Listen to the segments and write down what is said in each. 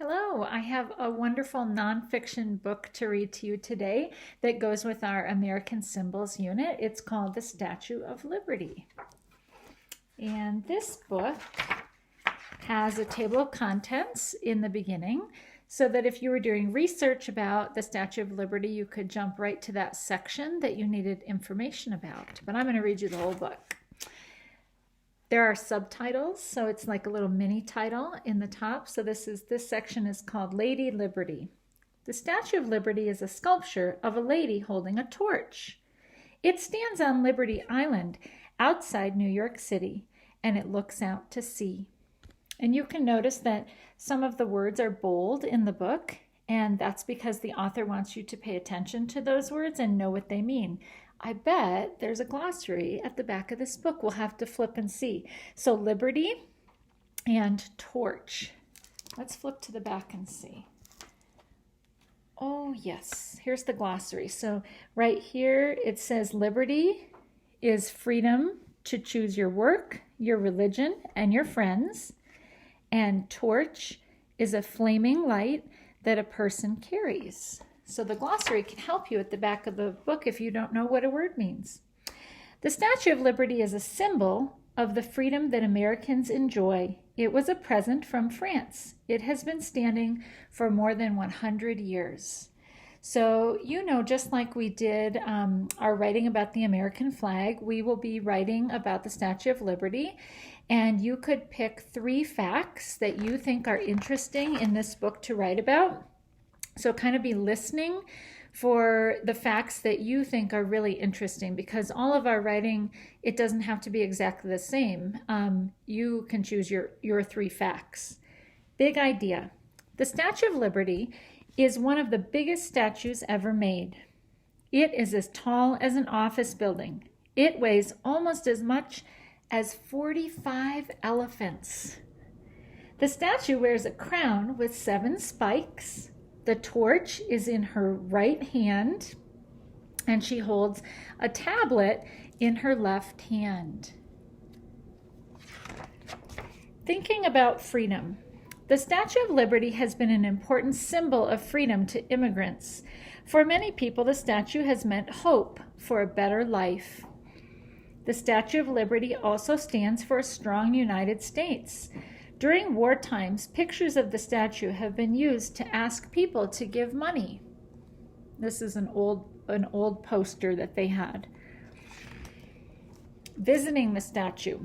Hello, I have a wonderful nonfiction book to read to you today that goes with our American Symbols unit. It's called The Statue of Liberty. And this book has a table of contents in the beginning so that if you were doing research about the Statue of Liberty, you could jump right to that section that you needed information about. But I'm going to read you the whole book. There are subtitles, so it's like a little mini title in the top. So this section is called Lady Liberty. The Statue of Liberty is a sculpture of a lady holding a torch. It stands on Liberty Island outside New York City, and it looks out to sea. And you can notice that some of the words are bold in the book, and that's because the author wants you to pay attention to those words and know what they mean. I bet there's a glossary at the back of this book. We'll have to flip and see. So liberty and torch. Let's flip to the back and see. Oh, yes. Here's the glossary. So right here it says liberty is freedom to choose your work, your religion, and your friends. And torch is a flaming light that a person carries. So the glossary can help you at the back of the book if you don't know what a word means. The Statue of Liberty is a symbol of the freedom that Americans enjoy. It was a present from France. It has been standing for more than 100 years. So, just like we did our writing about the American flag, we will be writing about the Statue of Liberty. And you could pick 3 facts that you think are interesting in this book to write about. So kind of be listening for the facts that you think are really interesting, because all of our writing, it doesn't have to be exactly the same. You can choose your 3 facts. Big idea. The Statue of Liberty is one of the biggest statues ever made. It is as tall as an office building. It weighs almost as much as 45 elephants. The statue wears a crown with 7 spikes. The torch is in her right hand, and she holds a tablet in her left hand. Thinking about freedom. The Statue of Liberty has been an important symbol of freedom to immigrants. For many people, the statue has meant hope for a better life. The Statue of Liberty also stands for a strong United States. During war times, pictures of the statue have been used to ask people to give money. This is an old poster that they had. Visiting the statue.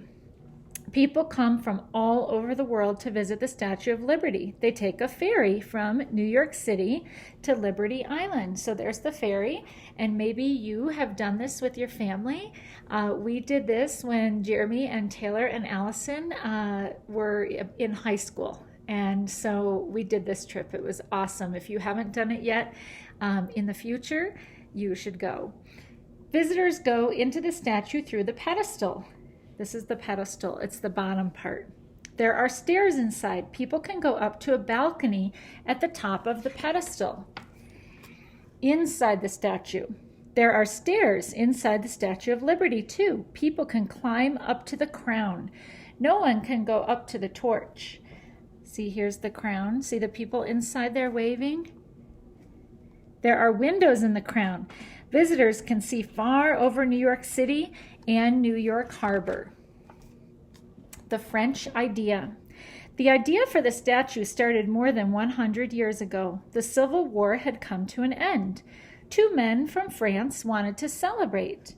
People come from all over the world to visit the Statue of Liberty. They take a ferry from New York City to Liberty Island. So there's the ferry, and maybe you have done this with your family. We did this when Jeremy and Taylor and Allison were in high school. And so we did this trip. It was awesome. If you haven't done it yet, in the future, you should go. Visitors go into the statue through the pedestal. This is the pedestal. It's the bottom part. There are stairs inside. People can go up to a balcony at the top of the pedestal. Inside the statue. There are stairs inside the Statue of Liberty, too. People can climb up to the crown. No one can go up to the torch. See, here's the crown. See the people inside there waving? There are windows in the crown. Visitors can see far over New York City and New York Harbor. The French idea. The idea for the statue started more than 100 years ago. The Civil War had come to an end. 2 men from France wanted to celebrate.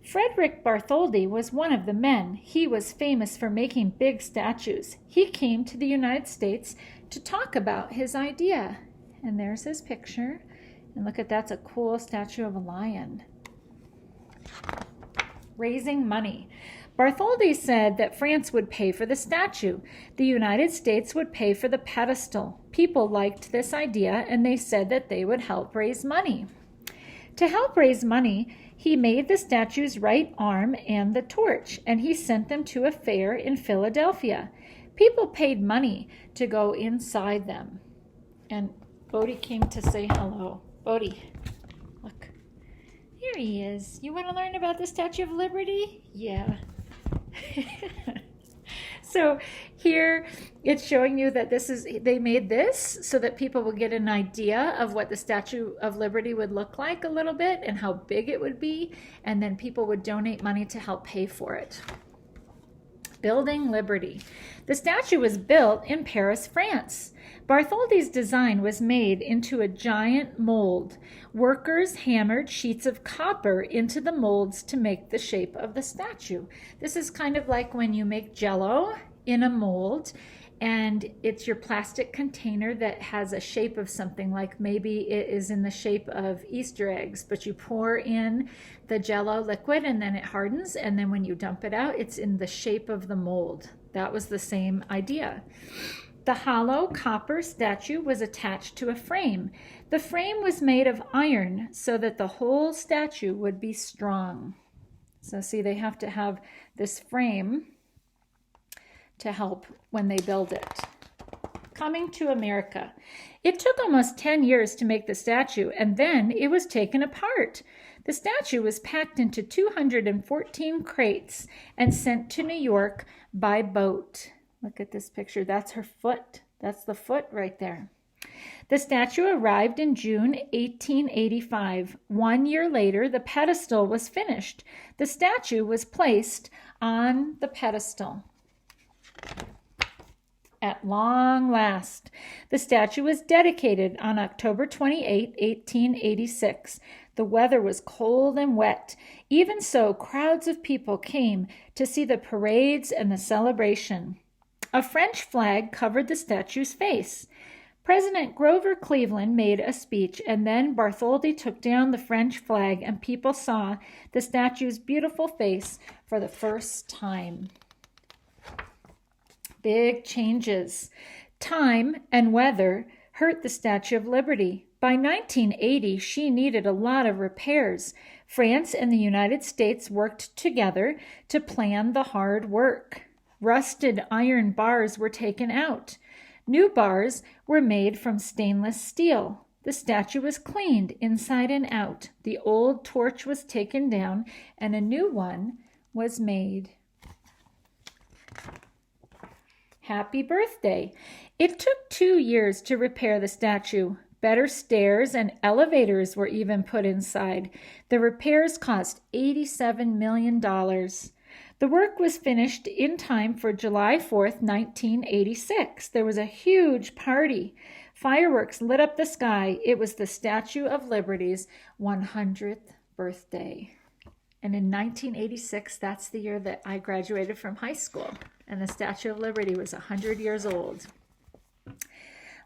Frederick Bartholdi was one of the men. He was famous for making big statues. He came to the United States to talk about his idea. And there's his picture. And look at that's a cool statue of a lion. Raising money. Bartholdi said that France would pay for the statue. The United States would pay for the pedestal. People liked this idea, and they said that they would help raise money. To help raise money, he made the statue's right arm and the torch, and he sent them to a fair in Philadelphia. People paid money to go inside them. And Bodhi came to say hello. Bodhi, look. Here he is. You want to learn about the Statue of Liberty? Yeah. So here it's showing you that they made this so that people will get an idea of what the Statue of Liberty would look like a little bit and how big it would be, and then people would donate money to help pay for it. Building Liberty. The statue was built in Paris, France. Bartholdi's design was made into a giant mold. Workers hammered sheets of copper into the molds to make the shape of the statue. This is kind of like when you make Jell-O in a mold, and it's your plastic container that has a shape of something, like maybe it is in the shape of Easter eggs, but you pour in the Jell-O liquid and then it hardens, and then when you dump it out, it's in the shape of the mold. That was the same idea. The hollow copper statue was attached to a frame. The frame was made of iron so that the whole statue would be strong. So see, they have to have this frame to help when they build it. Coming to America. It took almost 10 years to make the statue, and then it was taken apart. The statue was packed into 214 crates and sent to New York by boat. Look at this picture. That's her foot. That's the foot right there. The statue arrived in June 1885. 1 year later, the pedestal was finished. The statue was placed on the pedestal. At long last, the statue was dedicated on October 28, 1886. The weather was cold and wet. Even so, crowds of people came to see the parades and the celebration. A French flag covered the statue's face. President Grover Cleveland made a speech, and then Bartholdi took down the French flag, and people saw the statue's beautiful face for the first time. Big changes. Time and weather hurt the Statue of Liberty. By 1980, she needed a lot of repairs. France and the United States worked together to plan the hard work. Rusted iron bars were taken out. New bars were made from stainless steel. The statue was cleaned inside and out. The old torch was taken down and a new one was made. Happy birthday! It took 2 years to repair the statue. Better stairs and elevators were even put inside. The repairs cost $87 million. The work was finished in time for July 4th, 1986. There was a huge party. Fireworks lit up the sky. It was the Statue of Liberty's 100th birthday. And in 1986, that's the year that I graduated from high school. And the Statue of Liberty was 100 years old.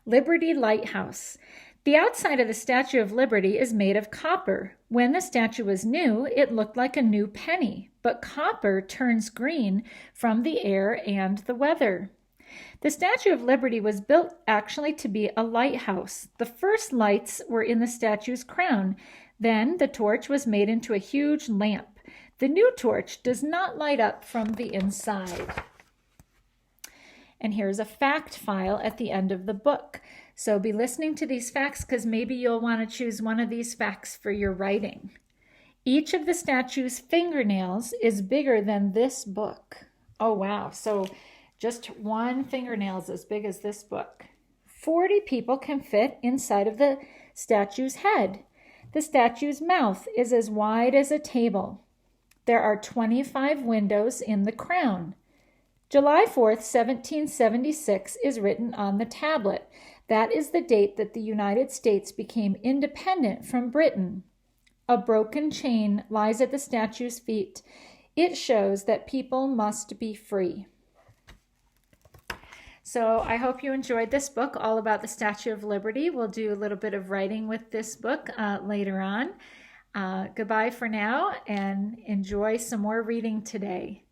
Liberty Lighthouse. The outside of the Statue of Liberty is made of copper. When the statue was new, it looked like a new penny, but copper turns green from the air and the weather. The Statue of Liberty was built actually to be a lighthouse. The first lights were in the statue's crown. Then the torch was made into a huge lamp. The new torch does not light up from the inside. And here's a fact file at the end of the book. So be listening to these facts because maybe you'll want to choose one of these facts for your writing. Each of the statue's fingernails is bigger than this book. Oh, wow. So just one fingernail is as big as this book. 40 people can fit inside of the statue's head. The statue's mouth is as wide as a table. There are 25 windows in the crown. July 4th, 1776 is written on the tablet. That is the date that the United States became independent from Britain. A broken chain lies at the statue's feet. It shows that people must be free. So I hope you enjoyed this book all about the Statue of Liberty. We'll do a little bit of writing with this book later on. Goodbye for now and enjoy some more reading today.